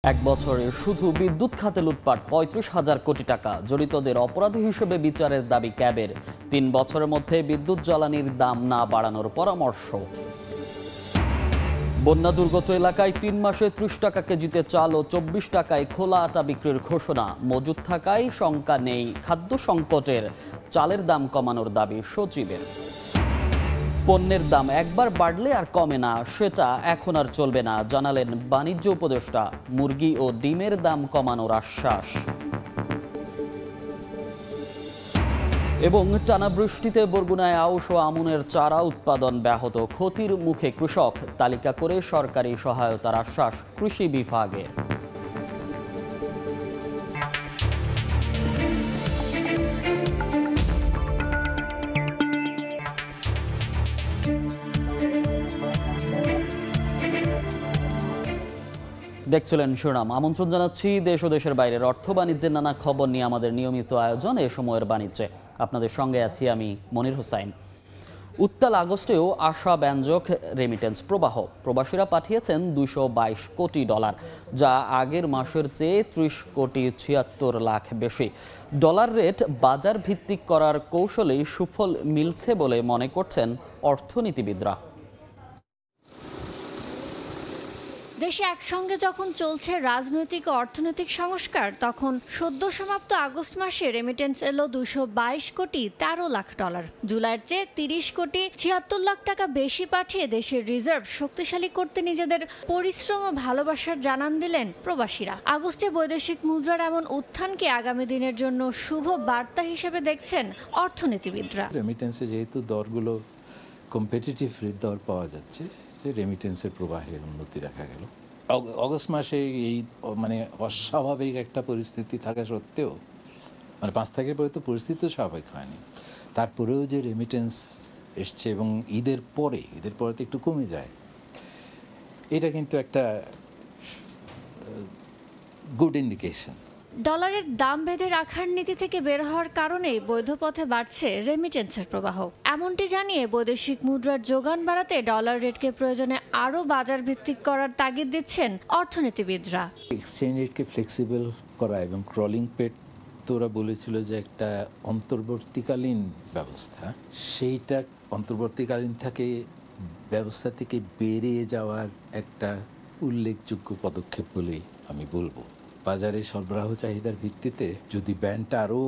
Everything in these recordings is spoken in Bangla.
এক বছরে শুধু বিদ্যুৎ খাতে লুটপাট ৩৫,০০০ কোটি টাকা। জড়িতদের অপরাধী হিসেবে বিচারের দাবি ক্যাবের। ৩ বছরের মধ্যে বিদ্যুৎ জ্বালানির দাম না বাড়ানোর পরামর্শ। বন্যা দুর্গত এলাকায় ৩ মাসে ৩০ টাকা কেজিতে চাল ও ২৪ টাকায় খোলা আটা বিক্রির ঘোষণা। মজুদ থাকায় শঙ্কা নেই খাদ্য সংকটের। চালের দাম কমানোর দাবি সচিবের। পণ্যের দাম একবার বাড়লে আর কমে না, সেটা এখন আর চলবে না, জানালেন বাণিজ্য উপদেষ্টা। মুরগি ও ডিমের দাম কমানোর আশ্বাস। এবং টানা বৃষ্টিতে বরগুনায় আউশ ও আমনের চারা উৎপাদন ব্যাহত, ক্ষতির মুখে কৃষক। তালিকা করে সরকারি সহায়তার আশ্বাস কৃষি বিভাগের। দেখছিলেন শিরোনাম। আমন্ত্রণ জানাচ্ছি দেশ ও দেশের বাইরের অর্থ বাণিজ্যের নানা খবর নিয়ে আমাদের নিয়মিত আয়োজন এ সময়ের বাণিজ্যে। আপনাদের সঙ্গে আছি আমি মনির হোসাইন। উত্তাল আগস্টেও আশাব্যঞ্জক রেমিটেন্স প্রবাহ। প্রবাসীরা পাঠিয়েছেন $222 কোটি, যা আগের মাসের চেয়ে 30,76,00,000 বেশি। ডলার রেট বাজার ভিত্তিক করার কৌশলেই সুফল মিলছে বলে মনে করছেন অর্থনীতিবিদরা। দেশে একসঙ্গে যখন চলছে রাজনৈতিক ও অর্থনৈতিক সংস্কার, তখন সদ্য সমাপ্ত আগস্ট মাসে রেমিটেন্স এলো $222 কোটি 13 লাখ। জুলাইয়ের চেয়ে 30 কোটি 76 লাখ টাকা বেশি পাঠিয়ে দেশের রিজার্ভ শক্তিশালী করতে নিজেদের পরিশ্রম ও ভালোবাসার জানান দিলেন প্রবাসীরা। আগস্টে বৈদেশিক মুদ্রার এমন উত্থানকে আগামী দিনের জন্য শুভ বার্তা হিসেবে দেখছেন অর্থনীতিবিদরা। রেমিটেন্সে যেহেতু দরগুলো কম্পিটিটিভ দর পাওয়া যাচ্ছে, যে রেমিটেন্সের প্রবাহের উন্নতি দেখা গেল। অগস্ট মাসে এই অস্বাভাবিক একটা পরিস্থিতি থাকা সত্ত্বেও, 5 তারিখের পরে তো পরিস্থিতি স্বাভাবিক হয়নি, তারপরেও যে রেমিটেন্স এসছে এবং ঈদের পরে তো একটু কমে যায়, এটা কিন্তু একটা গুড ইন্ডিকেশন। ডলারের দাম বেঁধে রাখার নীতি থেকে বের হওয়ার কারণে বৈধ পথে বাড়ছে রেমিটেন্সের প্রবাহ। এমনটি জানিয়ে বৈদেশিক মুদ্রার যোগান বাড়াতে ডলার রেটকে প্রয়োজনে আরও বাজার ভিত্তিক করার তাগিদ দিচ্ছেন অর্থনীতিবিদরা। এক্সচেঞ্জ রেটকে ফ্লেক্সিবল করা এবং ক্রলিং পেট তো ওরা বলেছিল যে একটা অন্তর্বর্তীকালীন ব্যবস্থা, সেইটা অন্তর্বর্তীকালীন ব্যবস্থা থেকে বেরিয়ে যাওয়ার একটা উল্লেখযোগ্য পদক্ষেপ বলেই আমি বলবো। বাজারে সরবরাহ চাহিদার ভিত্তিতে যদি ব্যান্ডটা আরও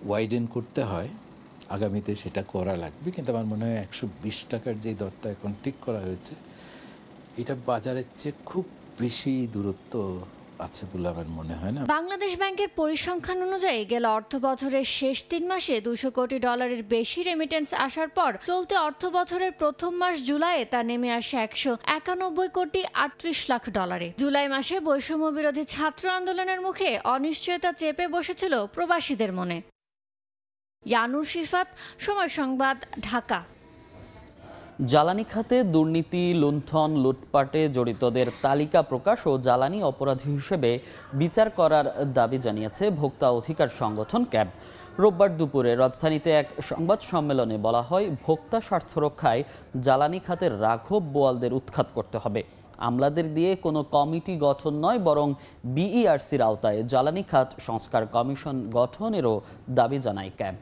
ওয়াইডেন করতে হয় আগামীতে, সেটা করা লাগবে। কিন্তু আমার মনে হয় 120 টাকার যে দরটা এখন ঠিক করা হয়েছে, এটা বাজারের চেয়ে খুব বেশি দূরত্ব আছে বলে আমার মনে হয় না। বাংলাদেশ ব্যাংকের পরিসংখ্যান অনুযায়ী গেল অর্থ বছরের শেষ 3 মাসে $200 কোটি বেশি রেমিটেন্স আসার পর চলতি অর্থ বছরের প্রথম মাস জুলাইয়ে তা নেমে আসে $191 কোটি 38 লাখ। জুলাই মাসে বৈষম্য বিরোধী ছাত্র আন্দোলনের মুখে অনিশ্চয়তা চেপে বসেছিল প্রবাসীদের মনে। ইয়ানুর শিফাত, সময় সংবাদ, ঢাকা। জ্বালানি খাতে দুর্নীতি, লুণ্ঠন, লুটপাটে জড়িতদের তালিকা প্রকাশ ও জ্বালানি অপরাধী হিসেবে বিচার করার দাবি জানিয়েছে ভোক্তা অধিকার সংগঠন ক্যাব। রোববার দুপুরে রাজধানীতে এক সংবাদ সম্মেলনে বলা হয়, ভোক্তা স্বার্থ রক্ষায় জ্বালানি খাতের রাঘব বোয়ালদের উৎখাত করতে হবে। আমলাদের দিয়ে কোনো কমিটি গঠন নয়, বরং বিইআরসির আওতায় জ্বালানি খাত সংস্কার কমিশন গঠনেরও দাবি জানায় ক্যাব।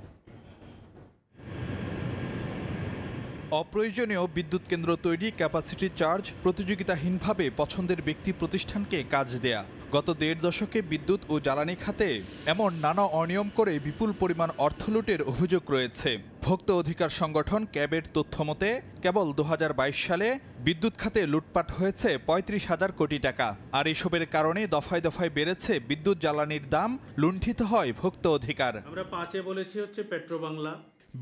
অপ্রয়োজনীয় বিদ্যুৎ কেন্দ্র তৈরি, ক্যাপাসিটি চার্জ, প্রতিযোগিতাহীনভাবে পছন্দের ব্যক্তি প্রতিষ্ঠানকে কাজ দেয়া। গত 1.5 দশকে বিদ্যুৎ ও জ্বালানি খাতে এমন নানা অনিয়ম করে বিপুল পরিমাণ অর্থ লুটের অভিযোগ রয়েছে। ভোক্তা অধিকার সংগঠন ক্যাবের তথ্য মতে কেবল 2022 সালে বিদ্যুৎ খাতে লুটপাট হয়েছে 35,000 কোটি টাকা। আর এসবের কারণে দফায় দফায় বেড়েছে বিদ্যুৎ জ্বালানির দাম, লুণ্ঠিত হয় ভোক্তা অধিকার। আমরা 5-এ বলেছি হচ্ছে পেট্রোবাংলা।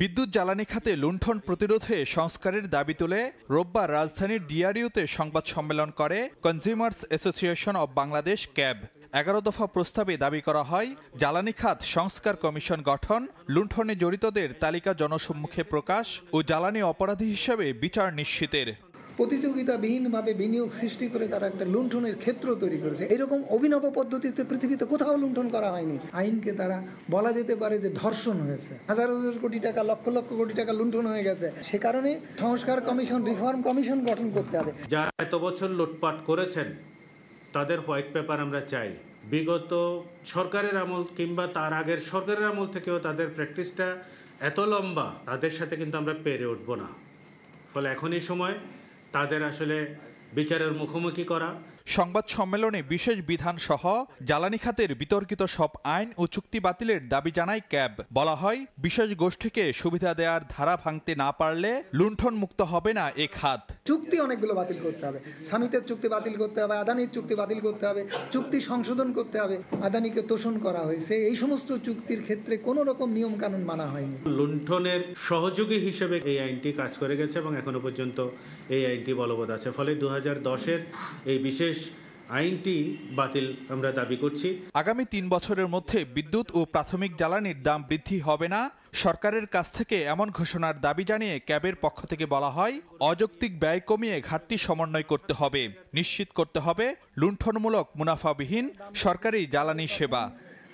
বিদ্যুৎ জ্বালানি খাতে লুণ্ঠন প্রতিরোধে সংস্কারের দাবি তুলে রোববার রাজধানীর ডিআরইউতে সংবাদ সম্মেলন করে consumers association of Bangladesh cab. 11 দফা প্রস্তাবে দাবি করা হয়, জ্বালানি খাত সংস্কার কমিশন গঠন, লুণ্ঠনে জড়িতদের তালিকা জনসম্মুখে প্রকাশ ও জ্বালানি অপরাধী হিসেবে বিচার নিশ্চিতের। প্রতিযোগিতাবিহীনভাবে বিনিয়োগ সৃষ্টি করে তারা একটা লুণ্ঠনের ক্ষেত্র তৈরি করেছে। এরকম অভিনব পদ্ধতিতে পৃথিবীতে কোথাও লুণ্ঠন করা হয়নি। আইনকে তারা বলা যেতে পারে যে ধর্ষণ হয়েছে, হাজার হাজার কোটি টাকা, লক্ষ লক্ষ কোটি টাকা লুণ্ঠন হয়ে গেছে। সে কারণে সংস্কার কমিশন, রিফর্ম কমিশন গঠন করতে হবে। যারা এত বছর লুটপাট করেছেন তাদের হোয়াইট পেপার আমরা চাই। বিগত সরকারের আমল কিংবা তার আগের সরকারের আমল থেকেও তাদের প্র্যাকটিসটা এত লম্বা, তাদের সাথে কিন্তু আমরা পেরে উঠব না। ফলে এখনই সময় তাদের আসলে বিচারের মুখোমুখি করা। সংবাদ সম্মেলনে বিশেষ বিধান সহ জ্বালানি খাতের বিতর্কিত সব আইন ও চুক্তি বাতিলের দাবি জানায় ক্যাব। বলা হয়, বিশেষ গোষ্ঠীকে সুবিধা দেওয়ার ধারা ভাঙতে না পারলে লুণ্ঠন মুক্ত হবে না এ খাত। চুক্তি অনেকগুলো বাতিল করতে হবে, সামিতের চুক্তি বাতিল করতে হবে, আদানির চুক্তি বাতিল করতে হবে, চুক্তি সংশোধন করতে হবে। আদানিকে তোষণ করা হয়েছে, এই সমস্ত চুক্তির ক্ষেত্রে কোনো রকম নিয়ম কানুন মানা হয়নি। লুণ্ঠনের সহযোগী হিসেবে এই আইনটি কাজ করে গেছে এবং এখনো পর্যন্ত এই আইনটি বলবৎ আছে। ফলে 2010-এর এই বিশেষ আইনটি বাতিল আমরা দাবি করছি। আগামী 3 বছরের মধ্যে বিদ্যুৎ ও প্রাথমিক জ্বালানির দাম বৃদ্ধি হবে না সরকারের কাছ থেকে এমন ঘোষণার দাবি জানিয়ে ক্যাবের পক্ষ থেকে বলা হয়, অযৌক্তিক ব্যয় কমিয়ে ঘাটতি সমন্বয় করতে হবে, নিশ্চিত করতে হবে লুণ্ঠনমূলক মুনাফাবিহীন সরকারি জ্বালানি সেবা।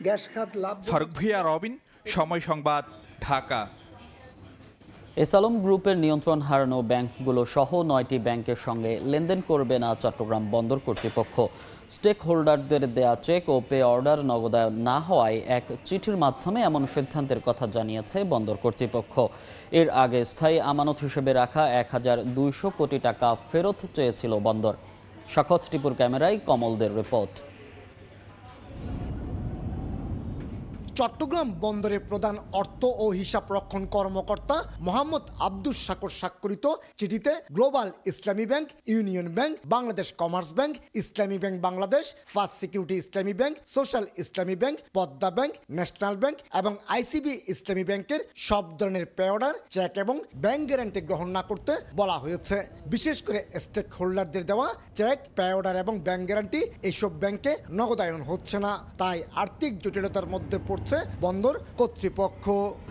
গ্যাস খাত লাভ। ফারুক ভূঁইয়া, রবিন, সময় সংবাদ, ঢাকা। এসালম গ্রুপের নিয়ন্ত্রণ হারানো ব্যাংকগুলো সহ 9টি ব্যাংকের সঙ্গে লেনদেন করবে না চট্টগ্রাম বন্দর কর্তৃপক্ষ। স্টেক হোল্ডারদের দেয়া চেক ও পে অর্ডার নগদায়ন না হওয়ায় এক চিঠির মাধ্যমে এমন সিদ্ধান্তের কথা জানিয়েছে বন্দর কর্তৃপক্ষ। এর আগে স্থায়ী আমানত হিসেবে রাখা 1200 কোটি টাকা ফেরত চেয়েছিল বন্দর। সাখত টিপুর ক্যামেরায় কমলদের রিপোর্ট। চট্টগ্রাম বন্দরের প্রধান অর্থ ও হিসাব রক্ষণ কর্মকর্তা মোহাম্মদ আব্দুস শাকুর স্বাক্ষরিত চিঠিতে গ্লোবাল ইসলামী bank, union bank, Bangladesh commerce bank, ইসলামী ব্যাংক বাংলাদেশ, ফার্স্ট সিকিউরিটি ইসলামী ব্যাংক, সোশ্যাল ইসলামী bank, Padma bank, national bank এবং আইসিবি ইসলামী ব্যাংকের সব ধরনের পে অর্ডার, চেক এবং ব্যাংক গ্যারান্টি গ্রহণ না করতে বলা হয়েছে। বিশেষ করে স্টেক হোল্ডারদের দেওয়া চেক, পে অর্ডার এবং ব্যাংক গ্যারান্টি এইসব ব্যাংকে নগদায়ন হচ্ছে না, তাই আর্থিক জটিলতার মধ্যে পড়ছে বন্দর কর্তৃপক্ষ।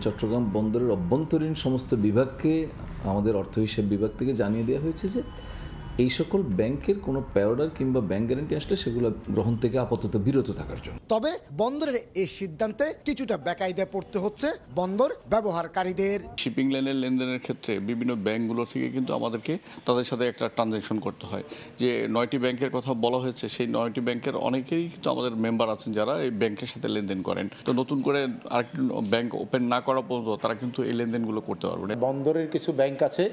চট্টগ্রাম বন্দরের অভ্যন্তরীণ সমস্ত বিভাগকে আমাদের অর্থ হিসাব বিভাগ থেকে জানিয়ে দেওয়া হয়েছে যে এই সকল ব্যাংকের কোনো পে অর্ডার কিংবা ব্যাংক গ্যারান্টি আসলে সেগুলো গ্রহণ থেকে আপাতত বিরত থাকার জন্য। তবে বন্দরের এই সিদ্ধান্তে কিছুটা বেকায়দায় পড়তে হচ্ছে বন্দর ব্যবহারকারীদের। শিপিং লাইনের লেনদেনের ক্ষেত্রে বিভিন্ন ব্যাংকগুলো থেকে কিন্তু আমাদেরকে তাদের সাথে একটা ট্রানজ্যাকশন করতে হয়। যে 9টি ব্যাংকের কথা বলা হয়েছে, সেই 9টি ব্যাংকের অনেকেই কিন্তু আমাদের মেম্বার আছেন যারা এই ব্যাংকের সাথে লেনদেন করেন। তো নতুন করে আরেকটি ব্যাংক ওপেন না করা পর্যন্ত তারা কিন্তু এই লেনদেনগুলো করতে পারবে না। বন্দরের কিছু ব্যাংক আছে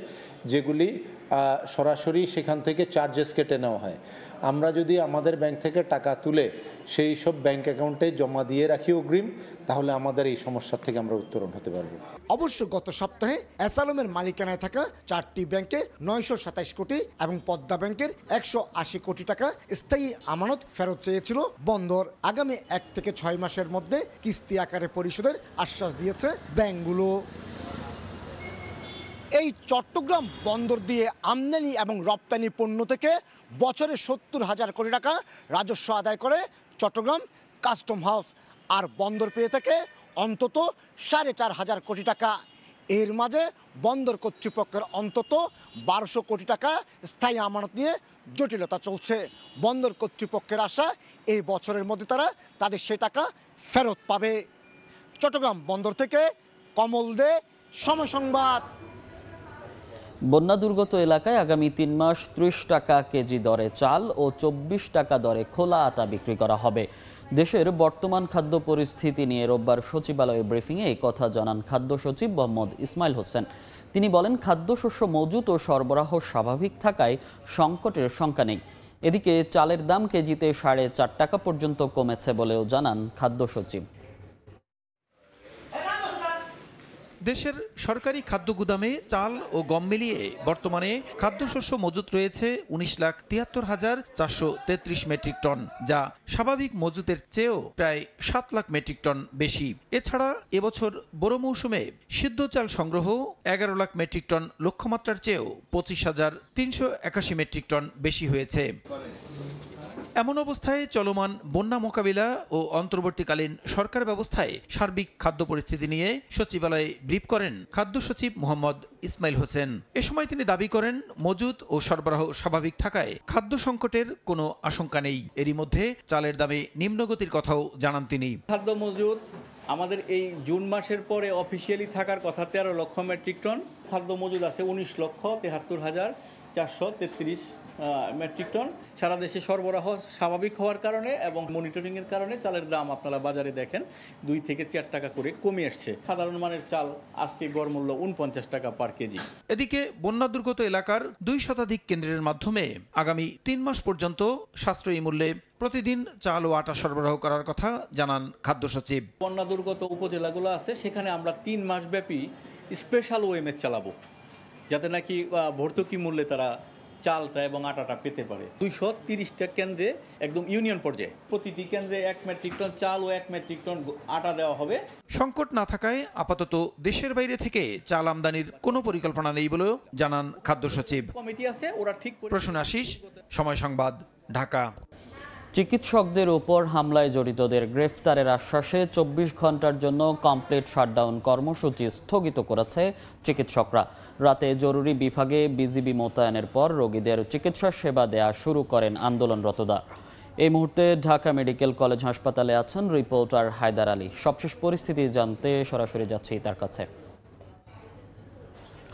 যেগুলি সরাসরি সেখান থেকে চার্জেস কেটে নেওয়া হয়। আমরা যদি আমাদের ব্যাংক থেকে টাকা তুলে সেই সব ব্যাংক অ্যাকাউন্টে জমা দিয়ে রাখি অগ্রিম, তাহলে আমাদের এই সমস্যা থেকে আমরা উত্তরণ হতে পারবো। অবশ্য গত সপ্তাহে এসালমের মালিকানায় থাকা 4টি ব্যাংকে 927 কোটি এবং পদ্মা ব্যাংকের 180 কোটি টাকা স্থায়ী আমানত ফেরত চেয়েছিল বন্দর। আগামী 1 থেকে 6 মাসের মধ্যে কিস্তি আকারে পরিশোধের আশ্বাস দিয়েছে ব্যাংকগুলো। এই চট্টগ্রাম বন্দর দিয়ে আমদানি এবং রপ্তানি পণ্য থেকে বছরে 70,000 কোটি টাকা রাজস্ব আদায় করে চট্টগ্রাম কাস্টম হাউস, আর বন্দর পেয়ে থাকে অন্তত 4,500 কোটি টাকা। এর মাঝে বন্দর কর্তৃপক্ষের অন্তত 1200 কোটি টাকা স্থায়ী আমানত নিয়ে জটিলতা চলছে। বন্দর কর্তৃপক্ষের আশা এই বছরের মধ্যে তারা তাদের সে টাকা ফেরত পাবে। চট্টগ্রাম বন্দর থেকে কমল দে, সময় সংবাদ। বন্যা দুর্গত এলাকায় আগামী 3 মাস 30 টাকা কেজি দরে চাল ও 24 টাকা দরে খোলা আটা বিক্রি করা হবে। দেশের বর্তমান খাদ্য পরিস্থিতি নিয়ে রোববার সচিবালয়ে ব্রিফিংয়ে এই কথা জানান খাদ্য সচিব মোহাম্মদ ইসমাইল হোসেন। তিনি বলেন, খাদ্যশস্য মজুত ও সরবরাহ স্বাভাবিক থাকায় সংকটের শঙ্কা নেই। এদিকে চালের দাম কেজিতে 4.5 টাকা পর্যন্ত কমেছে বলেও জানান খাদ্য সচিব। দেশের সরকারি খাদ্য গুদামে চাল ও গম মিলিয়ে বর্তমানে খাদ্যশস্য মজুত রয়েছে 19,73,433 মেট্রিক টন, যা স্বাভাবিক মজুতের চেয়েও প্রায় 7 লাখ মেট্রিক টন বেশি। এছাড়া এবছর বোরো মৌসুমে সিদ্ধ চাল সংগ্রহ 11 লাখ মেট্রিক টন লক্ষ্যমাত্রার চেয়েও 25,381 মেট্রিক টন বেশি হয়েছে। এমন অবস্থায় চলমান বন্যা মোকাবিলা ও অন্তর্বর্তীকালীন সরকার ব্যবস্থায় সার্বিক খাদ্য পরিস্থিতি নিয়ে সচিবালয়ে ব্রিফ করেন খাদ্য সচিব মোহাম্মদ ইসমাইল হোসেন। এ সময় তিনি দাবি করেন, মজুত ও সরবরাহ স্বাভাবিক থাকায় খাদ্য সংকটের কোনো আশঙ্কা নেই। এরই মধ্যে চালের দামে নিম্নগতির কথাও জানান তিনি। খাদ্য মজুত আমাদের এই জুন মাসের পরে অফিসিয়ালি থাকার কথা 13 লক্ষ মেট্রিক টন, খাদ্য মজুদ আছে 19,73,433 মেট্রিক টন। সারা দেশে সরবরাহ স্বাভাবিক হওয়ার কারণে এবং মনিটরিংয়ের কারণে চালের দাম আপনারা বাজারে দেখেন 2 থেকে 4 টাকা করে কমে আসছে। সাধারণ মানের চাল আজকে গড় মূল্য 49 টাকা পার কেজি। এদিকে বন্যা দুর্গত এলাকার 2 শতাধিক কেন্দ্রের মাধ্যমে আগামী 3 মাস পর্যন্ত সাশ্রয়ী মূল্যে প্রতিদিন চাল ও আটা সরবরাহ করার কথা জানান খাদ্য সচিব। বন্যা দুর্গত উপজেলাগুলো আছে সেখানে আমরা 3 মাস ব্যাপী স্পেশাল ওএমএস চালাবো, যাতে নাকি ভর্তুকি মূল্যে তারা চালটা এবং আটাটা পেতে পারে। 230টা কেন্দ্রে একদম ইউনিয়ন পর্যায়ে প্রতিটি কেন্দ্রে 1 মেট্রিক টন চাল ও 1 মেট্রিক টন আটা দেওয়া হবে। সংকট না থাকায় আপাতত দেশের বাইরে থেকে চাল আমদানির কোনো পরিকল্পনা নেই বলেও জানান খাদ্য সচিব। কমিটি আছে, ওরা ঠিক প্রসূন আশিস, সময় সংবাদ, ঢাকা। চিকিৎসকদের উপর হামলায় জড়িতদের গ্রেফতারের আশ্বাসে 24 ঘন্টার জন্য কমপ্লিট শাটডাউন কর্মসূচি স্থগিত করেছে চিকিৎসকরা। রাতে জরুরি বিভাগে বিজিবি মোতায়েনের পর রোগীদের চিকিৎসা সেবা দেয়া শুরু করেন আন্দোলনরতরা। এই মুহূর্তে ঢাকা মেডিকেল কলেজ হাসপাতালে আছেন রিপোর্টার হায়দার আলী। সবশেষ পরিস্থিতি জানতে সরাসরি যাচ্ছি তার কাছে।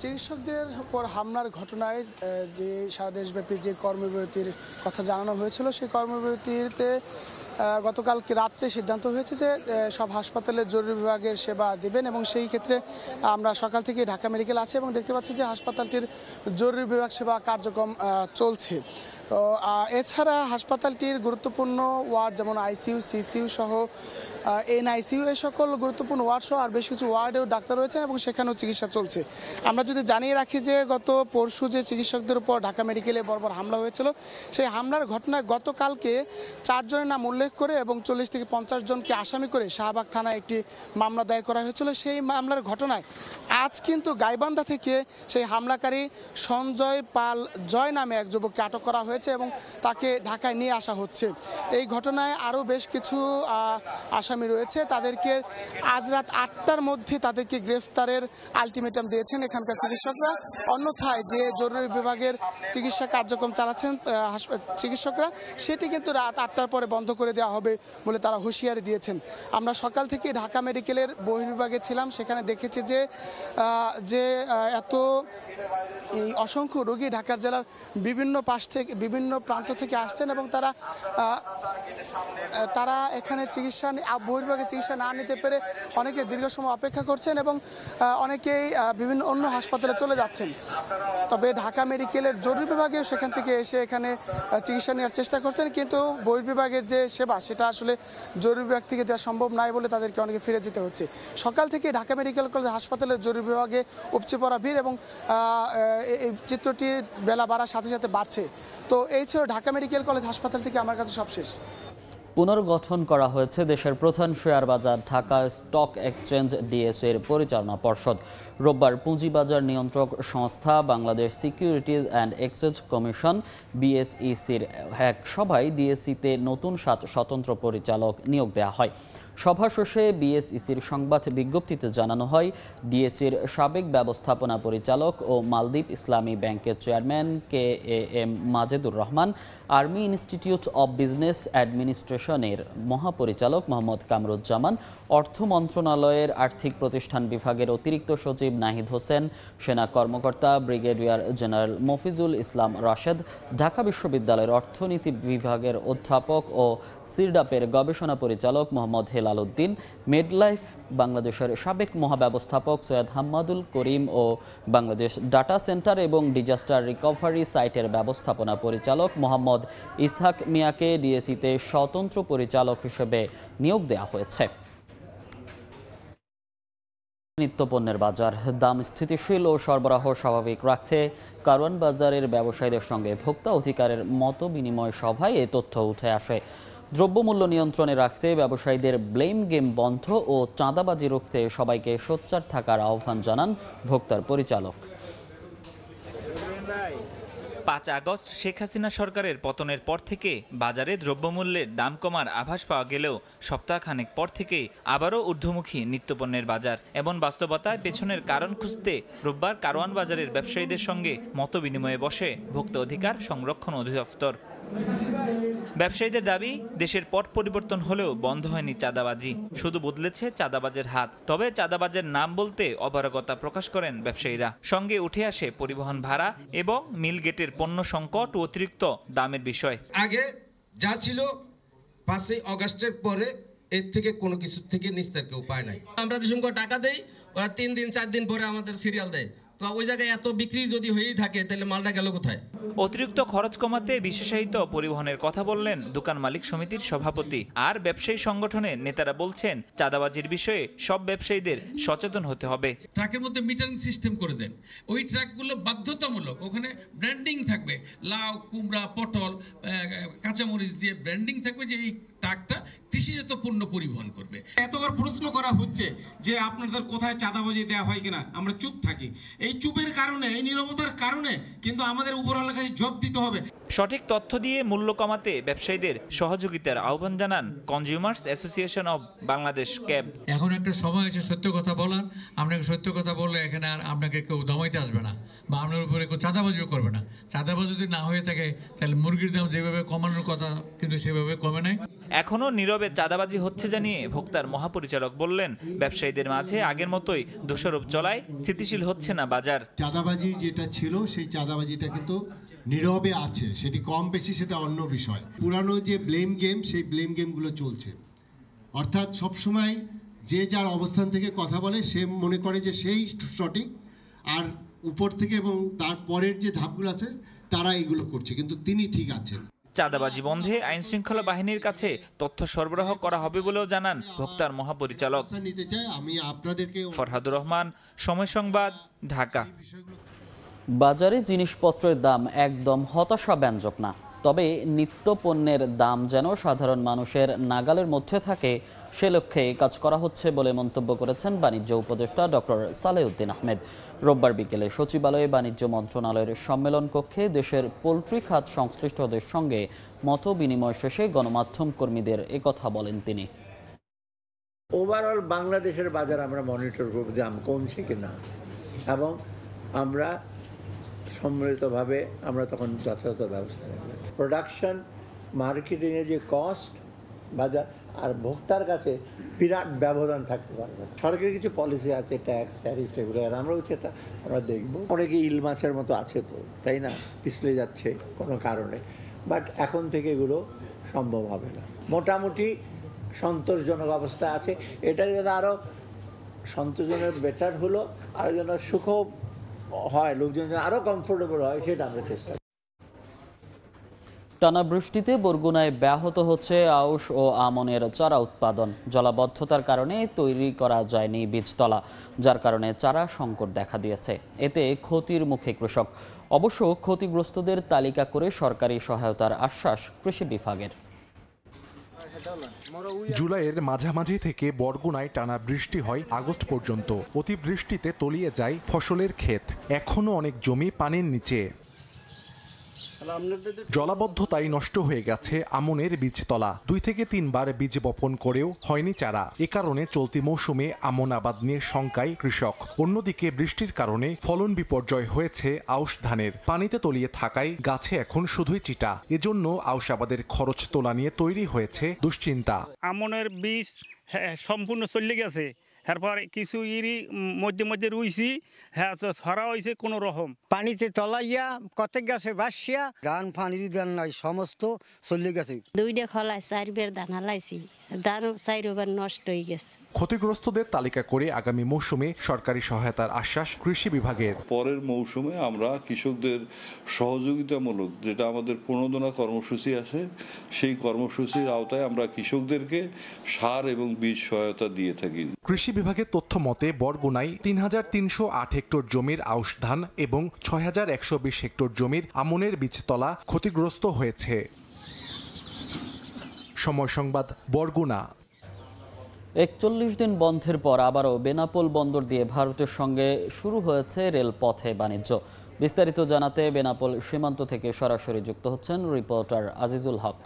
চিকিৎসকদের উপর হামলার ঘটনায় যে সারা দেশব্যাপী যে কর্মবিরতির কথা জানানো হয়েছিল, সেই কর্মবিরতিতে গতকালকে রাত্রে সিদ্ধান্ত হয়েছে যে সব হাসপাতালের জরুরি বিভাগের সেবা দেবেন এবং সেই ক্ষেত্রে আমরা সকাল থেকে ঢাকা মেডিকেল আছে এবং দেখতে পাচ্ছি যে হাসপাতালটির জরুরি বিভাগ সেবা কার্যক্রম চলছে। তো এছাড়া হাসপাতালটির গুরুত্বপূর্ণ ওয়ার্ড যেমন আইসিইউ, সিসিইউ সহ এনআইসিইউ এই সকল গুরুত্বপূর্ণ ওয়ার্ড সহ আর বেশ কিছু ওয়ার্ডেও ডাক্তার রয়েছেন এবং সেখানেও চিকিৎসা চলছে। আমরা যদি জানিয়ে রাখি যে গত পরশু যে চিকিৎসকদের উপর ঢাকা মেডিকেলে বর্বর হামলা হয়েছিল, সেই হামলার ঘটনায় গতকালকে 4 জনের নাম উল্লেখ করে এবং 40 থেকে 50 জনকে আসামি করে শাহবাগ থানায় একটি মামলা দায়ের করা হয়েছিল। সেই মামলার ঘটনায় আজ কিন্তু গাইবান্ধা থেকে সেই হামলাকারী সঞ্জয় পাল জয় নামে এক যুবককে আটক করা হয়েছে এবং তাকে ঢাকায় নিয়ে আসা হচ্ছে। এই ঘটনায় আরও বেশ কিছু আসামি রয়েছে, তাদেরকে আজ রাত 8টার মধ্যে তাদেরকে গ্রেফতারের আলটিমেটাম দিয়েছেন এখানকার চিকিৎসকরা। অন্যথায় যে জরুরি বিভাগের চিকিৎসা কার্যক্রম চালাচ্ছেন চিকিৎসকরা, সেটি কিন্তু রাত 8টার পরে বন্ধ করে দেওয়া হবে বলে তারা হুঁশিয়ারি দিয়েছেন। আমরা সকাল থেকে ঢাকা মেডিকেলের বহির্বিভাগে ছিলাম, সেখানে দেখেছি যে এত এই অসংখ্য রোগী ঢাকার জেলার বিভিন্ন প্রান্ত থেকে আসছেন এবং তারা এখানে চিকিৎসা বহির্বিভাগে চিকিৎসা না নিতে পেরে অনেকে দীর্ঘ সময় অপেক্ষা করছেন এবং অনেকেই বিভিন্ন অন্য হাসপাতালে চলে যাচ্ছেন। তবে ঢাকা মেডিকেলের জরুরি বিভাগেও সেখান থেকে এসে এখানে চিকিৎসা নেওয়ার চেষ্টা করছেন, কিন্তু বহির্বিভাগের যে সেবা সেটা আসলে জরুরি বিভাগ থেকে দেওয়া সম্ভব নয় বলে তাদেরকে অনেকে ফিরে যেতে হচ্ছে। সকাল থেকে ঢাকা মেডিকেল কলেজ হাসপাতালের জরুরি বিভাগে উপচে পড়া ভিড় এবং এই চিত্রটি বেলা বাড়ার সাথে সাথে বাড়ছে। তো এই ছিল ঢাকা মেডিকেল কলেজ হাসপাতাল থেকে আমার কাছে সবশেষ। পুনর্গঠন করা হয়েছে দেশের প্রধান শেয়ার বাজার ঢাকা স্টক এক্সচেঞ্জ ডিএসইর এর পরিচালনা পর্ষদ। রোববার পুঁজিবাজার নিয়ন্ত্রক সংস্থা Bangladesh securities and exchange commission বিএসইসির এক সভায় ডিএসইতে নতুন 7 স্বতন্ত্র পরিচালক নিয়োগ দেওয়া হয়। সভা শেষে বিএসইসির সংবাদ বিজ্ঞপ্তিতে জানানো হয়, ডিএসইর সাবেক ব্যবস্থাপনা পরিচালক ও মালদ্বীপ ইসলামী ব্যাংকের chairman KAM Majedur Rahman, army institute of business অ্যাডমিনিস্ট্রেশনের মহাপরিচালক মোহাম্মদ কামরুজ্জামান, অর্থ মন্ত্রণালয়ের আর্থিক প্রতিষ্ঠান বিভাগের অতিরিক্ত সচিব নাহিদ হোসেন, সেনা কর্মকর্তা ব্রিগেডিয়ার জেনারেল মফিজুল ইসলাম রাশেদ, ঢাকা বিশ্ববিদ্যালয়ের অর্থনীতি বিভাগের অধ্যাপক ও সিরডাপের গবেষণা পরিচালক মোহাম্মদ হেলাল উদ্দিন, মেডলাইফ বাংলাদেশের সাবেক মহাব্যবস্থাপক সৈয়দ হাম্মাদুল করিম ও বাংলাদেশ ডাটা সেন্টার এবং ডিজাস্টার রিকভারি সাইটের ব্যবস্থাপনা পরিচালক মোহাম্মদ ইসহাক মিয়াকে ডিএসইতে স্বতন্ত্র পরিচালক হিসেবে নিয়োগ দেওয়া হয়েছে। নিত্যপণ্যের বাজার দাম স্থিতিশীল ও সরবরাহ স্বাভাবিক রাখতে কারওয়ান বাজারের ব্যবসায়ীদের সঙ্গে ভোক্তা অধিকারের মত বিনিময় সভায় এ তথ্য উঠে আসে। দ্রব্যমূল্য নিয়ন্ত্রণে রাখতে ব্যবসায়ীদের ব্লেম গেম বন্ধ ও চাঁদাবাজি রুখতে সবাইকে সোচ্চার থাকার আহ্বান জানান ভোক্তার পরিচালক। 5 আগস্ট শেখ হাসিনা সরকারের পতনের পর থেকে বাজারে দ্রব্যমূল্যের দাম কমার আভাস পাওয়া গেলেও সপ্তাহখানেক পর থেকে আবারও ঊর্ধ্বমুখী নিত্যপণ্যের বাজার। এমন বাস্তবতায় পেছনের কারণ খুঁজতে রোববার কারওয়ান বাজারের ব্যবসায়ীদের সঙ্গে মতবিনিময়ে বসে ভোক্তা অধিকার সংরক্ষণ অধিদপ্তর। ব্যবসায়ীদের দাবি, দেশের পট পরিবর্তন হলেও বন্ধ হয়নি চাঁদাবাজি, শুধু বদলেছে চাঁদাবাজের হাত। তবে চাঁদাবাজের নাম বলতে অপারগতা প্রকাশ করেন ব্যবসায়ীরা। সঙ্গে উঠে আসে পরিবহন ভাড়া এবং মিল গেটের পণ্য সংকট ও অতিরিক্ত দামের বিষয়। আগে যা ছিল 5ই আগস্টের পরে এর থেকে কোনো কিছু থেকে নিস্তার কেউ পায় নাই। আমরা যে সময় টাকা দেই, ওরা 3 দিন 4 দিন পরে আমাদের সিরিয়াল দেয়। তো ওই জায়গায় এত বিক্রি যদি হয়েই থাকে, তাহলে মালটা গেল কোথায়? অতিরিক্ত খরচ কমাতে বিশেষায়িত পরিবহনের কথা বললেন দোকান মালিক সমিতির সভাপতি। আর ব্যবসায়ী সংগঠনের নেতারা বলছেন, চাঁদাবাজির বিষয়ে সব ব্যবসায়ীদের সচেতন হতে হবে। ট্রাকের মধ্যে মিটারিং সিস্টেম করে দেন, ওই ট্রাকগুলো বাধ্যতামূলক ওখানে ব্র্যান্ডিং থাকবে, লাউ, কুমড়া, পটল, কাঁচামরিচ দিয়ে ব্র্যান্ডিং থাকবে যে এই ট্রাকটা কৃষিজাত পণ্য পরিবহন করবে। এতবার প্রশ্ন করা হচ্ছে যে আপনাদের কোথায় চাঁদাবাজি দেওয়া হয় কিনা, আমরা চুপ থাকি। এই চুপের কারণে, এই নীরবতার কারণে কিন্তু আমাদের উপরওয়ালার কাছে জবাব দিতে হবে। সঠিক তথ্য দিয়ে মূল্য কমাতে ব্যবসায়ীদের সহযোগিতার আহ্বান জানান consumers association of Bangladesh cab. এখন একটা সময় আছে সত্য কথা বলার, আপনাকে সত্য কথা বললে এখানে আর আপনাকে কেউ দমাইতে আসবে না বা আপনার উপরে কেউ চাঁদাবাজিও করবে না। চাঁদাবাজি যদি না হয়ে থাকে, তাহলে মুরগির দাম যেভাবে কমানোর কথা কিন্তু সেভাবে কমে নাই। এখনো নীরবে চাঁদাবাজি হচ্ছে জানিয়ে ভোক্তার মহাপরিচালক বললেন, ব্যবসায়ীদের মাঝে আগের মতোই দোষারোপ চলায় স্থিতিশীল হচ্ছে না বাজার। চাঁদাবাজি যেটা ছিল, সেই চাঁদাবাজিটা কিন্তু নীরবে আছে, সেটি কম বেশি সেটা অন্য বিষয়। পুরানো যে ব্লেম গেম, সেই ব্লেম গেমগুলো চলছে। অর্থাৎ সবসময় যে যার অবস্থান থেকে কথা বলে, সে মনে করে যে সেই সঠিক, আর উপর থেকে এবং তার পরের যে ধাপগুলো আছে তারা এগুলো করছে, কিন্তু তিনি ঠিক আছেন। চাঁদাবাজি বন্ধে আইন শৃঙ্খলা বাহিনীর কাছে তথ্য সরবরাহ করা হবে বলেও জানান ভোক্তার মহাপরিচালক। আমি আপনাদেরকে ফরহাদুর রহমান, সময় সংবাদ, ঢাকা। বাজারে জিনিসপত্রের দাম একদম হতাশাব্যঞ্জক না, তবে নিত্য পণ্যের দাম যেন সাধারণ মানুষের নাগালের মধ্যে থাকে, সে লক্ষ্যে কাজ করা হচ্ছে বলে মন্তব্য করেছেন বাণিজ্য উপদেষ্টা ডক্টর সালেউদ্দিন আহমেদ। রোববার বিকেলে সচিবালয়ে বাণিজ্য মন্ত্রণালয়ের সম্মেলন কক্ষে দেশের পোলট্রি খাত সংশ্লিষ্টদের সঙ্গে মত বিনিময় শেষে গণমাধ্যম কর্মীদের একথা বলেন তিনি। ওভারঅল বাংলাদেশের বাজার আমরা মনিটর করব, দাম কমছে কিনা, এবং আমরা সম্মিলিতভাবে আমরা তখন যথাযথ ব্যবস্থা নেব। প্রোডাকশন, মার্কেটিংয়ের যে কস্ট, বাজার আর ভোক্তার কাছে বিরাট ব্যবধান থাকতে পারবে। সরকারের কিছু পলিসি আছে, ট্যাক্স, ট্যারিফ, এগুলো, আর আমরা সেটা আমরা দেখব। অনেকে ইল মাছের মতো আছে তো, তাই না, পিছলে যাচ্ছে কোনো কারণে, বাট এখন থেকে এগুলো সম্ভব হবে না। মোটামুটি সন্তোষজনক অবস্থা আছে। এটা যেন আরও সন্তোষজনক বেটার হলো, আরও যেন সুখ হয়, লোকজন যেন আরও কমফোর্টেবল হয়, সেটা আমরা চেষ্টা করি। টানা বৃষ্টিতে বরগুনায় ব্যাহত হচ্ছে আউশ ও আমনের চারা উৎপাদন। জলাবদ্ধতার কারণে তৈরি করা যায়নি বীজতলা, যার কারণে চারা সংকট দেখা দিয়েছে। এতে ক্ষতির মুখে কৃষক। অবশ্য ক্ষতিগ্রস্তদের তালিকা করে সরকারি সহায়তার আশ্বাস কৃষি বিভাগের। জুলাইয়ের মাঝামাঝি থেকে বরগুনায় টানা বৃষ্টি হয় আগস্ট পর্যন্ত। অতিবৃষ্টিতে তলিয়ে যায় ফসলের ক্ষেত। এখনো অনেক জমি পানির নিচে। জলাবদ্ধতায় নষ্ট হয়ে গেছে আমনের বীজতলা। 2 থেকে 3 বার বীজ বপন করেও হয়নি চারা। এ কারণে চলতি মৌসুমে আমন আবাদ নিয়ে শঙ্কায় কৃষক। অন্যদিকে বৃষ্টির কারণে ফলন বিপর্যয় হয়েছে আউশ ধানের। পানিতে তলিয়ে থাকায় গাছে এখন শুধুই চিটা। এজন্য আউশ আবাদের খরচ তোলা নিয়ে তৈরি হয়েছে দুশ্চিন্তা। আমনের বীজ সম্পূর্ণ চলে গেছে, এরপর কিছু মধ্যে মধ্যে রুইছি, হ্যাঁ ছড়া হয়েছে কোনো রকম পানিতে তলাইয়া কত গেছে বাসিয়া ধান পানির ধান নাই, সমস্ত চলে গেছে। 2টা খোলা 4 বের ধান হালাইছি, ধান 4 বার নষ্ট হয়ে গেছে। ক্ষতিগ্রস্তদের তালিকা করে আগামী মৌসুমে সরকারি সহায়তার আশ্বাস কৃষি বিভাগের। পরের মৌসুমে আমরা কৃষকদের সহযোগিতামূলক যেটা আমাদের প্রণোদনা কর্মসূচি আছে, সেই কর্মসূচির আওতায় আমরা কৃষকদেরকে সার এবং বীজ সহায়তা দিয়ে থাকি। কৃষি বিভাগের তথ্য মতে বরগুনায় 3308 হেক্টর জমির আউশ ধান এবং 6120 হেক্টর জমির আমনের বীজতলা ক্ষতিগ্রস্ত হয়েছে। সময় সংবাদ, বরগুনা। 41 দিন বন্ধের পর আবারও বেনাপোল বন্দর দিয়ে ভারতের সঙ্গে শুরু হয়েছে রেলপথে বাণিজ্য। বিস্তারিত জানাতে বেনাপোল সীমান্ত থেকে সরাসরি যুক্ত হচ্ছেন রিপোর্টার আজিজুল হক।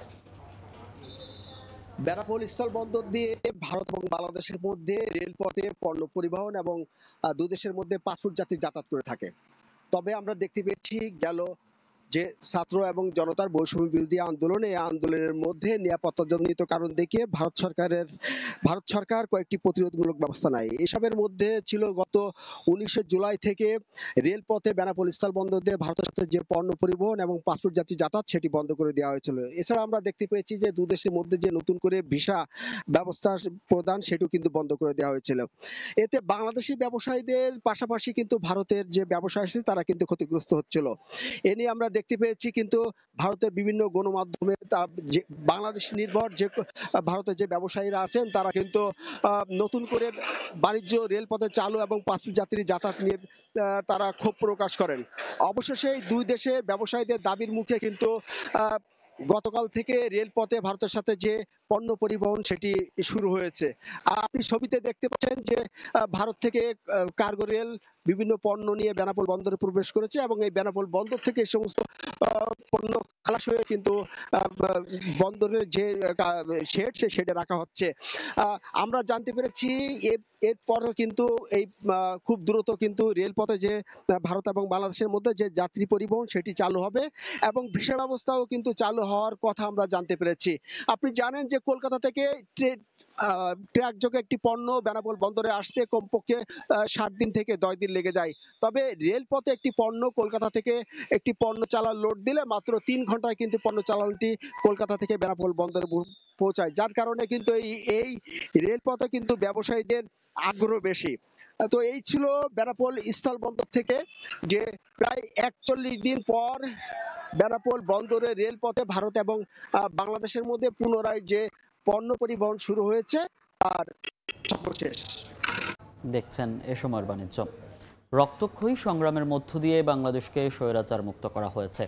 বেনাপোল স্থলবন্দর দিয়ে ভারত এবং বাংলাদেশের মধ্যে রেলপথে পণ্য পরিবহন এবং দুদেশের মধ্যে পাসপোর্ট যাত্রী যাতায়াত করে থাকে। তবে আমরা দেখতে পেয়েছি গেল যে ছাত্র এবং জনতার বৈষম্য বিরোধী আন্দোলন, এই আন্দোলনের মধ্যে নিরাপত্তাজনিত কারণ দেখিয়ে ভারত সরকার কয়েকটি প্রতিরোধমূলক ব্যবস্থা নেয়। এসবের মধ্যে ছিল গত 19 জুলাই থেকে রেলপথে বেনাপোল স্থলবন্দর দিয়ে ভারতের সাথে যে পণ্য পরিবহন এবং পাসপোর্ট যাত্রী যাতায়াত সেটি বন্ধ করে দেওয়া হয়েছিল। এছাড়া আমরা দেখতে পেয়েছি যে দুই দেশের মধ্যে যে নতুন করে ভিসা ব্যবস্থা প্রদান সেটিও কিন্তু বন্ধ করে দেওয়া হয়েছিল। এতে বাংলাদেশি ব্যবসায়ীদের পাশাপাশি কিন্তু ভারতের যে ব্যবসায়ী আছে তারা কিন্তু ক্ষতিগ্রস্ত হচ্ছিল। এ নিয়ে আমরা দেখতে পেয়েছি কিন্তু ভারতের বিভিন্ন গণমাধ্যমে বাংলাদেশ নির্ভর যে ভারতের যে ব্যবসায়ীরা আছেন তারা কিন্তু নতুন করে বাণিজ্য রেলপথে চালু এবং পাসপোর্ট যাত্রী যাতায়াত নিয়ে তারা ক্ষোভ প্রকাশ করেন। অবশেষে এই দুই দেশের ব্যবসায়ীদের দাবির মুখে কিন্তু গতকাল থেকে রেলপথে ভারতের সাথে যে পণ্য পরিবহন সেটি শুরু হয়েছে। আপনি ছবিতে দেখতে পাচ্ছেন যে ভারত থেকে কার্গো রেল বিভিন্ন পণ্য নিয়ে বেনাপোল বন্দরে প্রবেশ করেছে এবং এই বেনাপোল বন্দর থেকে এই সমস্ত পণ্য খালাস হয়ে কিন্তু বন্দরের যে শেড সেই শেডে রাখা হচ্ছে। আমরা জানতে পেরেছি এরপরও কিন্তু এই খুব দ্রুত কিন্তু রেলপথে যে ভারত এবং বাংলাদেশের মধ্যে যে যাত্রী পরিবহন সেটি চালু হবে এবং ভিসা ব্যবস্থাও কিন্তু চালু হওয়ার কথা আমরা জানতে পেরেছি। আপনি জানেন যে কলকাতা থেকে ট্রাক যোগে একটি পণ্য বেনাপোল বন্দরে আসতে কমপক্ষে 7 দিন থেকে 10 দিন লেগে যায়। তবে রেলপথে একটি পণ্য কলকাতা থেকে একটি পণ্য চালান লোড দিলে মাত্র 3 ঘন্টায় কিন্তু পণ্য চালানটি কলকাতা থেকে বেনাপোল বন্দরে পৌঁছায়, যার কারণে কিন্তু এই রেলপথে কিন্তু ব্যবসায়ীদের আগ্রহ বেশি। তো এই ছিল বেনাপোল স্থল বন্দর থেকে যে প্রায় 41 দিন পর বেনাপোল বন্দরে রেলপথে ভারত এবং বাংলাদেশের মধ্যে পুনরায় যে পণ্য পরিবহন শুরু হয়েছে আর সর্বশেষ দেখছেন এ সময়ের বাণিজ্য। রক্তক্ষয়ী সংগ্রামের মধ্য দিয়ে বাংলাদেশকে স্বৈরাচার মুক্ত করা হয়েছে।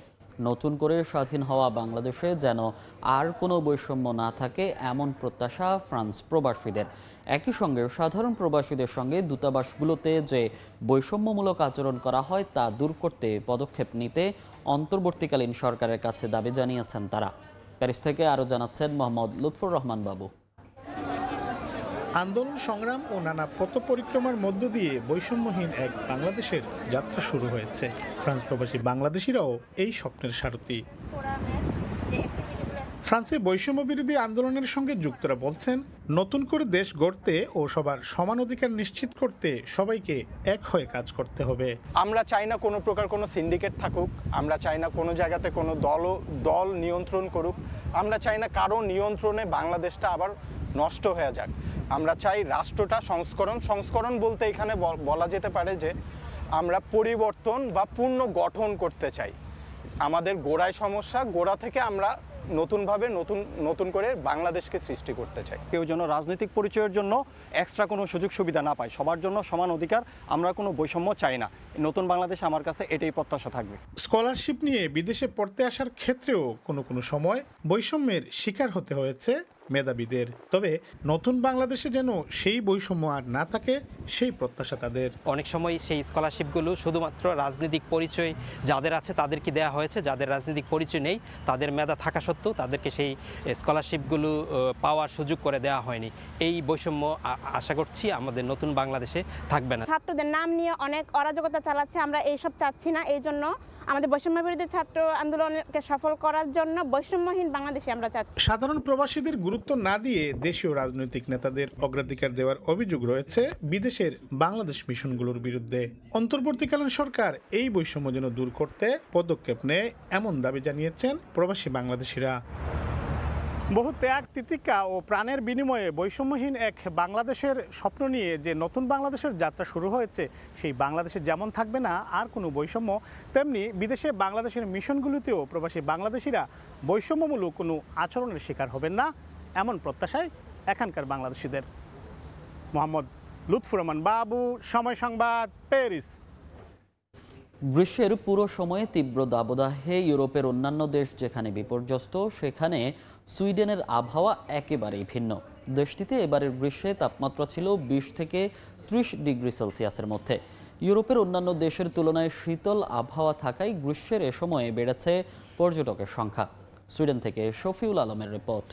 নতুন করে স্বাধীন হওয়া বাংলাদেশে যেন আর কোনো বৈষম্য না থাকে এমন প্রত্যাশা ফ্রান্স প্রবাসীদের। একই সঙ্গে সাধারণ প্রবাসীদের সঙ্গে দূতাবাসগুলোতে যে বৈষম্যমূলক আচরণ করা হয় তা দূর করতে পদক্ষেপ নিতে অন্তর্বর্তীকালীন সরকারের কাছে দাবি জানিয়েছেন তারা। প্যারিস থেকে আরও জানাচ্ছেন মোহাম্মদ লুৎফর রহমান বাবু। আন্দোলন সংগ্রাম ও নানা পথ পরিক্রমার মধ্য দিয়ে বৈষম্যহীন এক বাংলাদেশের যাত্রা শুরু হয়েছে। ফ্রান্স প্রবাসী বাংলাদেশিরাও এই স্বপ্নের সারথি। ফ্রান্সে বৈষম্য বিরোধী আন্দোলনের সঙ্গে যুক্তরা বলছেন, নতুন করে দেশ গড়তে ও সবার সমান অধিকার নিশ্চিত করতে সবাইকে এক হয়ে কাজ করতে হবে। আমরা চাই না কোনো প্রকার কোনো সিন্ডিকেট থাকুক, আমরা চাই না কোনো জায়গাতে কোনো দল নিয়ন্ত্রণ করুক, আমরা চাই না কারো নিয়ন্ত্রণে বাংলাদেশটা আবার নষ্ট হয়ে যাক। আমরা চাই রাষ্ট্রটা সংস্করণ বলতে এখানে বলা যেতে পারে যে আমরা পরিবর্তন বা পূর্ণ গঠন করতে চাই। আমাদের গোড়ায় সমস্যা, গোড়া থেকে আমরা নতুনভাবে নতুন করে বাংলাদেশকে সৃষ্টি করতে চাই। কেউ যেন রাজনৈতিক পরিচয়ের জন্য এক্সট্রা কোনো সুযোগ সুবিধা না পায়, সবার জন্য সমান অধিকার, আমরা কোনো বৈষম্য চাই না। নতুন বাংলাদেশ আমার কাছে এটাই প্রত্যাশা থাকবে। স্কলারশিপ নিয়ে বিদেশে পড়তে আসার ক্ষেত্রেও কোনো সময় বৈষম্যের শিকার হতে হয়েছে মেধাবীদের। তবে নতুন বাংলাদেশে যেন সেই বৈষম্য আর না থাকে সেই প্রত্যাশা তাদের। অনেক সময় সেই স্কলারশিপগুলো শুধুমাত্র রাজনৈতিক পরিচয় যাদের আছে তাদেরকে দেওয়া হয়েছে, যাদের রাজনৈতিক পরিচয় নেই তাদের মেধা থাকা সত্ত্বেও তাদেরকে সেই স্কলারশিপগুলো পাওয়ার সুযোগ করে দেওয়া হয়নি। এই বৈষম্য আশা করছি আমাদের নতুন বাংলাদেশে থাকবে না। ছাত্রদের নাম নিয়ে অনেক অরাজকতা চালাচ্ছে, আমরা এইসব চাচ্ছি না। এই জন্য আমাদের বৈষম্য বিরোধী ছাত্র আন্দোলনকে সফল করার জন্য বৈষম্যহীন বাংলাদেশে আমরা চাচ্ছি। সাধারণ প্রবাসীদের গুরুত্ব না দিয়ে দেশীয় রাজনৈতিক নেতাদের অগ্রাধিকার দেওয়ার অভিযোগ রয়েছে বিদেশের বাংলাদেশ মিশনগুলোর বিরুদ্ধে। অন্তর্বর্তীকালীন সরকার এই বৈষম্য যেন দূর করতে পদক্ষেপ নেয় এমন দাবি জানিয়েছেন প্রবাসী বাংলাদেশিরা। বহু ত্যাগ তিতিক্ষা ও প্রাণের বিনিময়ে বৈষম্যহীন এক বাংলাদেশের স্বপ্ন নিয়ে যে নতুন বাংলাদেশের যাত্রা শুরু হয়েছে, সেই বাংলাদেশে যেমন থাকবে না আর কোনো বৈষম্য, তেমনি বিদেশে বাংলাদেশের মিশনগুলোতেও প্রবাসী বাংলাদেশিরা বৈষম্যমূলক কোনো আচরণের শিকার হবেন না এমন প্রত্যাশায় এখানকার বাংলাদেশিদের। মোহাম্মদ লুৎফর রহমান বাবু, সময় সংবাদ, প্যারিস। গ্রীষ্মের পুরো সময়ে তীব্র দাবদাহে ইউরোপের অন্যান্য দেশ যেখানে বিপর্যস্ত, সেখানে সুইডেনের আবহাওয়া একেবারেই ভিন্ন। দেশটিতে এবারের গ্রীষ্মে তাপমাত্রা ছিল 20 থেকে 30 ডিগ্রি সেলসিয়াসের মধ্যে। ইউরোপের অন্যান্য দেশের তুলনায় শীতল আবহাওয়া থাকায় গ্রীষ্মের এ সময়ে বেড়েছে পর্যটকের সংখ্যা। সুইডেন থেকে শফিউল আলমের রিপোর্ট।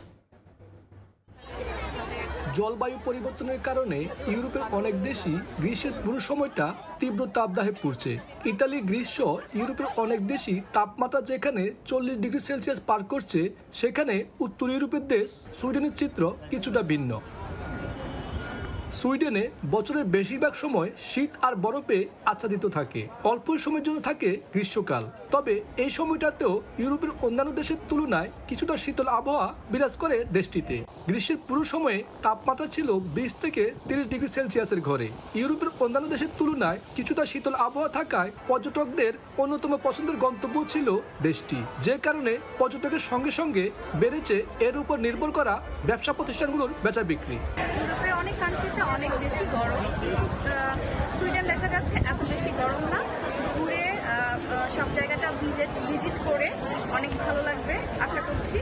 জলবায়ু পরিবর্তনের কারণে ইউরোপের অনেক দেশই গ্রীষ্মের পুরো সময়টা তীব্র তাপদাহে পড়ছে। ইতালি, গ্রিস সহ ইউরোপের অনেক দেশই তাপমাত্রা যেখানে 40 ডিগ্রি সেলসিয়াস পার করছে, সেখানে উত্তর ইউরোপের দেশ সুইডেনের চিত্র কিছুটা ভিন্ন। সুইডেনে বছরের বেশিরভাগ সময় শীত আর বরফে আচ্ছাদিত থাকে, অল্প সময়ের জন্য থাকে গ্রীষ্মকাল। তবে এই সময়টাতেও ইউরোপের অন্যান্য দেশের তুলনায় কিছুটা শীতল আবহাওয়া বিরাজ করে দেশটিতে। গ্রীষ্মের পুরো সময়ে তাপমাত্রা ছিল 20 থেকে 30 ডিগ্রি সেলসিয়াসের ঘরে। ইউরোপের অন্যান্য দেশের তুলনায় কিছুটা শীতল আবহাওয়া থাকায় পর্যটকদের অন্যতম পছন্দের গন্তব্য ছিল দেশটি, যে কারণে পর্যটকের সঙ্গে সঙ্গে বেড়েছে এর উপর নির্ভর করা ব্যবসা প্রতিষ্ঠানগুলোর বেচা বিক্রি। ইউরোপের অনেক কান্ট্রিতে অনেক বেশি গরম, সুইডেন দেখা যাচ্ছে এত বেশি গরম না। ঘুরে সব জায়গাটা ভিজিট করে অনেক ভালো লাগবে আশা করছি।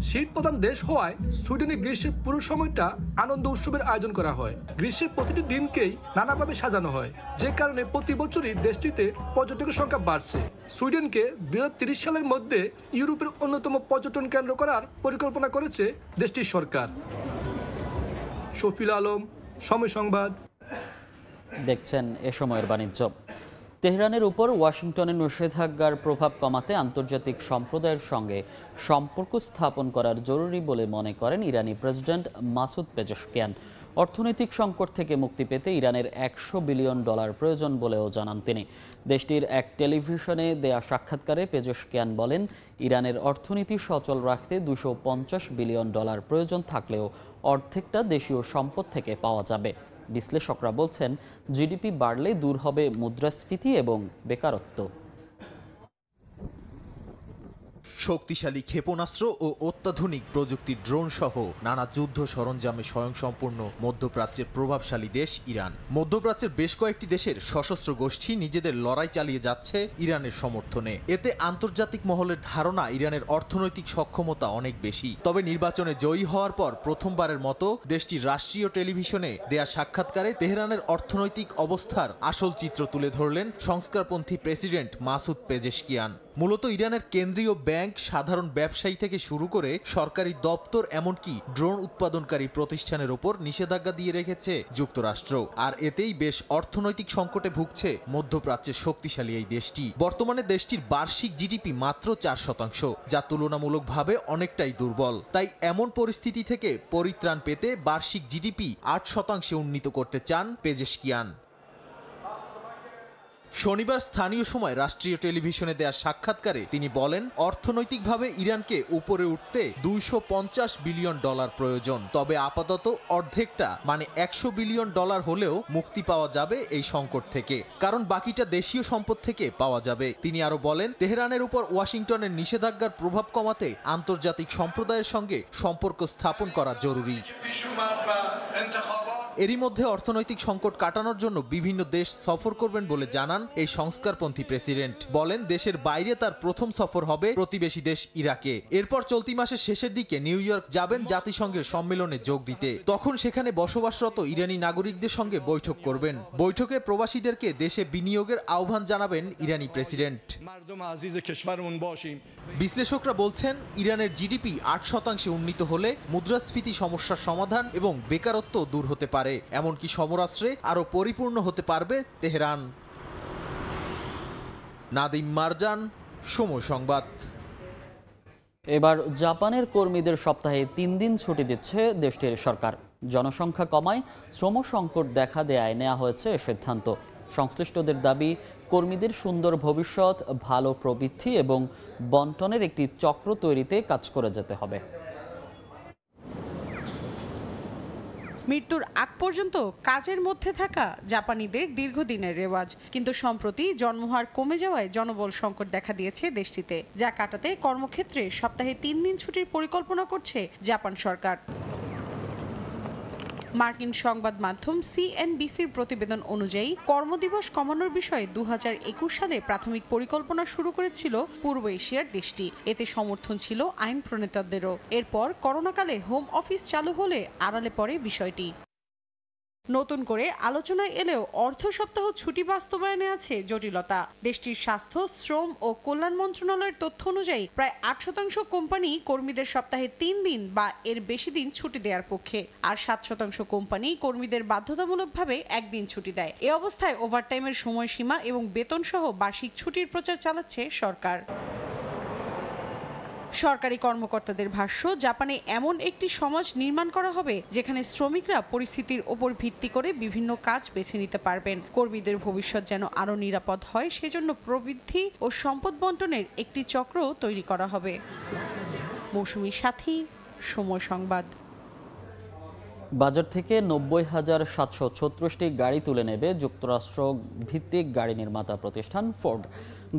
শীত প্রধান দেশ হওয়ায় সুইডেনে গ্রীষ্মের পুরো সময়টা আনন্দ উৎসবের আয়োজন করা হয়। গ্রীষ্মের প্রতিটি দিনকেই নানাভাবে সাজানো হয়, যে কারণে প্রতি বছরই দেশটিতে পর্যটকের সংখ্যা বাড়ছে। সুইডেনকে 2030 সালের মধ্যে ইউরোপের অন্যতম পর্যটন কেন্দ্র করার পরিকল্পনা করেছে দেশটির সরকার। শফিল আলম, সময় সংবাদ। দেখছেন এ সময়ের বাণিজ্য। তেহরানের উপর ওয়াশিংটনের নিষেধাজ্ঞার প্রভাব কমাতে আন্তর্জাতিক সম্প্রদায়ের সঙ্গে সম্পর্ক স্থাপন করার জরুরি বলে মনে করেন ইরানি প্রেসিডেন্ট মাসুদ পেজেশকিয়ান। অর্থনৈতিক সংকট থেকে মুক্তি পেতে ইরানের $100 বিলিয়ন প্রয়োজন বলেও জানান তিনি। দেশটির এক টেলিভিশনে দেয়া সাক্ষাৎকারে পেজেশকিয়ান বলেন, ইরানের অর্থনীতি সচল রাখতে $250 বিলিয়ন প্রয়োজন থাকলেও অর্ধেকটা দেশীয় সম্পদ থেকে পাওয়া যাবে। বিশ্লেষকরা বলছেন, জিডিপি বাড়লে দূর হবে মুদ্রাস্ফীতি এবং বেকারত্ব। শক্তিশালী ক্ষেপণাস্ত্র ও অত্যাধুনিক প্রযুক্তির ড্রোন সহ নানা যুদ্ধ সরঞ্জামে স্বয়ংসম্পূর্ণ মধ্যপ্রাচ্যের প্রভাবশালী দেশ ইরান। মধ্যপ্রাচ্যের বেশ কয়েকটি দেশের সশস্ত্র গোষ্ঠী নিজেদের লড়াই চালিয়ে যাচ্ছে ইরানের সমর্থনে। এতে আন্তর্জাতিক মহলের ধারণা ইরানের অর্থনৈতিক সক্ষমতা অনেক বেশি। তবে নির্বাচনে জয়ী হওয়ার পর প্রথমবারের মতো দেশটির রাষ্ট্রীয় টেলিভিশনে দেয়া সাক্ষাৎকারে তেহরানের অর্থনৈতিক অবস্থার আসল চিত্র তুলে ধরলেন সংস্কারপন্থী প্রেসিডেন্ট মাসুদ পেজেশকিয়ান। মূলত ইরানের কেন্দ্রীয় ব্যাংক, সাধারণ ব্যবসায়ী থেকে শুরু করে সরকারি দপ্তর, এমনকি ড্রোন উৎপাদনকারী প্রতিষ্ঠানের ওপর নিষেধাজ্ঞা দিয়ে রেখেছে যুক্তরাষ্ট্র। আর এতেই বেশ অর্থনৈতিক সংকটে ভুগছে মধ্যপ্রাচ্যের শক্তিশালী এই দেশটি। বর্তমানে দেশটির বার্ষিক জিডিপি মাত্র 4%, যা তুলনামূলকভাবে অনেকটাই দুর্বল। তাই এমন পরিস্থিতি থেকে পরিত্রাণ পেতে বার্ষিক জিডিপি 8% উন্নীত করতে চান পেজেশকিয়ান। শনিবার স্থানীয় সময় রাষ্ট্রীয় টেলিভিশনে দেয়া সাক্ষাৎকারে তিনি বলেন, অর্থনৈতিকভাবে ইরানকে উপরে উঠতে $250 বিলিয়ন প্রয়োজন। তবে আপাতত অর্ধেকটা মানে $100 বিলিয়ন হলেও মুক্তি পাওয়া যাবে এই সংকট থেকে, কারণ বাকিটা দেশীয় সম্পদ থেকে পাওয়া যাবে। তিনি আরো বলেন, তেহরানের উপর ওয়াশিংটনের নিষেধাজ্ঞার প্রভাব কমাতে আন্তর্জাতিক সম্প্রদায়ের সঙ্গে সম্পর্ক স্থাপন করা জরুরি। এরই মধ্যে অর্থনৈতিক সংকট কাটানোর জন্য বিভিন্ন দেশ সফর করবেন বলে জানান এই সংস্কারপন্থী প্রেসিডেন্ট। বলেন, দেশের বাইরে তার প্রথম সফর হবে প্রতিবেশী দেশ ইরাকে। এরপর চলতি মাসের শেষের দিকে নিউ ইয়র্ক যাবেন জাতিসংঘের সম্মেলনে যোগ দিতে। তখন সেখানে বসবাসরত ইরানি নাগরিকদের সঙ্গে বৈঠক করবেন। বৈঠকে প্রবাসীদেরকে দেশে বিনিয়োগের আহ্বান জানাবেন ইরানি প্রেসিডেন্ট। বিশ্লেষকরা বলছেন, ইরানের জিডিপি 8% উন্নীত হলে মুদ্রাস্ফীতি সমস্যার সমাধান এবং বেকারত্ব দূর হতে পারে, এমনকি সমরাস্ত্রে আরো পরিপূর্ণ হতে পারবে তেহরান। নাদিম মারজান, সময় সংবাদ। এবার জাপানের কর্মীদের সপ্তাহে 3 দিন ছুটি দিচ্ছে দেশটির সরকার। জনসংখ্যা কমায় শ্রম সংকট দেখা দেয়ায় নেওয়া হয়েছে এ সিদ্ধান্ত। সংশ্লিষ্টদের দাবি, কর্মীদের সুন্দর ভবিষ্যৎ, ভালো প্রবৃদ্ধি এবং বন্টনের একটি চক্র তৈরিতে কাজ করে যেতে হবে। মৃত্যুর আগ পর্যন্ত কাজের মধ্যে থাকা জাপানিদের দীর্ঘদিনের রেওয়াজ, কিন্তু সম্প্রতি জন্মহার কমে যাওয়ায় জনবল সংকট দেখা দিয়েছে দেশটিতে, যা কাটাতে কর্মক্ষেত্রে সপ্তাহে 3 দিন ছুটির পরিকল্পনা করছে জাপান সরকার। মার্কিন সংবাদ মাধ্যম সিএনবিসির প্রতিবেদন অনুযায়ী কর্মদিবস কমানোর বিষয়ে 2021 সালে প্রাথমিক পরিকল্পনা শুরু করেছিল পূর্ব এশিয়ার দেশটি। এতে সমর্থন ছিল আইন প্রণেতাদেরও। এরপর করোনাকালে হোম অফিস চালু হলে আড়ালে পড়ে বিষয়টি। নতুন করে আলোচনায় এলেও অর্ধ সপ্তাহ ছুটি বাস্তবায়নে আছে জটিলতা। দেশটির স্বাস্থ্য, শ্রম ও কল্যাণ মন্ত্রণালয়ের তথ্য অনুযায়ী প্রায় 8% কোম্পানি কর্মীদের সপ্তাহে 3 দিন বা এর বেশি দিন ছুটি দেওয়ার পক্ষে, আর 7% কোম্পানি কর্মীদের বাধ্যতামূলকভাবে 1 দিন ছুটি দেয়। এ অবস্থায় ওভারটাইমের সময়সীমা এবং বেতন সহ বার্ষিক ছুটির প্রচার চালাচ্ছে সরকার। সরকারি কর্মকর্তাদের ভাষ্য, জাপানে এমন একটি সমাজ নির্মাণ করা হবে যেখানে শ্রমিকরা পরিস্থিতির ওপর ভিত্তি করে বিভিন্ন কাজ বেছে নিতে পারবেন। কর্মীদের ভবিষ্যৎ যেন আরও নিরাপদ হয় সেজন্য প্রবৃদ্ধি ও সম্পদ বন্টনের একটি চক্র তৈরি করা হবে। মৌসুমী সাথী, সময় সংবাদ। বাজার থেকে 90,736টি গাড়ি তুলে নেবে যুক্তরাষ্ট্র ভিত্তিক গাড়ি নির্মাতা প্রতিষ্ঠান ফোর্ড।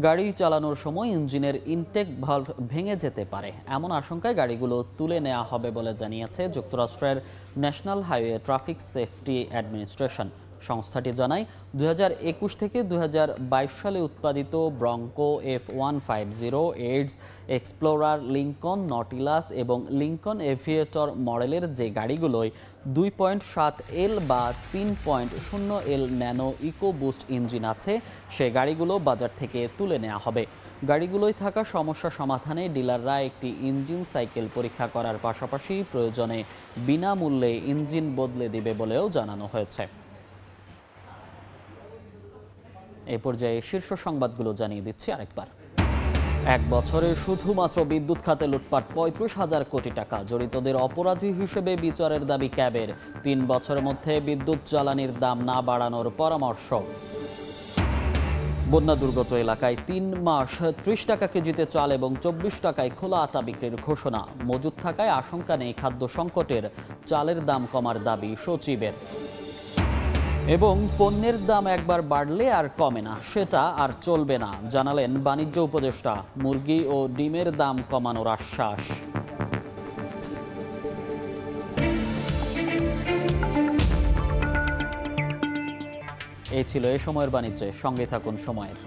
গাড়ি চালানোর সময় ইঞ্জিনের ইনটেক ভালভ ভেঙে যেতে পারে, এমন আশঙ্কায় গাড়িগুলো তুলে নেওয়া হবে বলে জানিয়েছে যুক্তরাষ্ট্রের national highway traffic safety administration. সংস্থাটি জানায় 2021 থেকে 2022 সালে উৎপাদিত broncho F150, AIDS, explorer, Lincoln, Nautilus এবং লিঙ্কন এভিয়েটর মডেলের যে গাড়িগুলোয় 2.7L বা 3.0L nano eco boost engine আছে, সে গাড়িগুলো বাজার থেকে তুলে নেওয়া হবে। গাড়িগুলোয় থাকা সমস্যা সমাধানে ডিলাররা একটি ইঞ্জিন সাইকেল পরীক্ষা করার পাশাপাশি প্রয়োজনে বিনামূল্যে ইঞ্জিন বদলে দিবে বলেও জানানো হয়েছে। এই পর্যায়ে শীর্ষ সংবাদগুলো জানিয়ে দিচ্ছি আরেকবার। 1 বছরে শুধুমাত্র বিদ্যুৎ খাতে লুটপাট 35,000 কোটি টাকা। জড়িতদের অপরাধী হিসেবে বিচারের দাবি ক্যাবের। 3 বছরের মধ্যে বিদ্যুৎ জ্বালানির দাম না বাড়ানোর পরামর্শ। বন্যা দুর্গত এলাকায় 3 মাস 30 টাকা কেজিতে চাল এবং 24 টাকায় খোলা আটা বিক্রির ঘোষণা। মজুদ থাকায় আশঙ্কা নেই খাদ্য সংকটের। চালের দাম কমার দাবি সচিবের। এবং পণ্যের দাম একবার বাড়লে আর কমে না, সেটা আর চলবে না, জানালেন বাণিজ্য উপদেষ্টা। মুরগি ও ডিমের দাম কমানোর আশ্বাস। এই ছিল এ সময়ের বাণিজ্যে। সঙ্গে থাকুন সময়ের।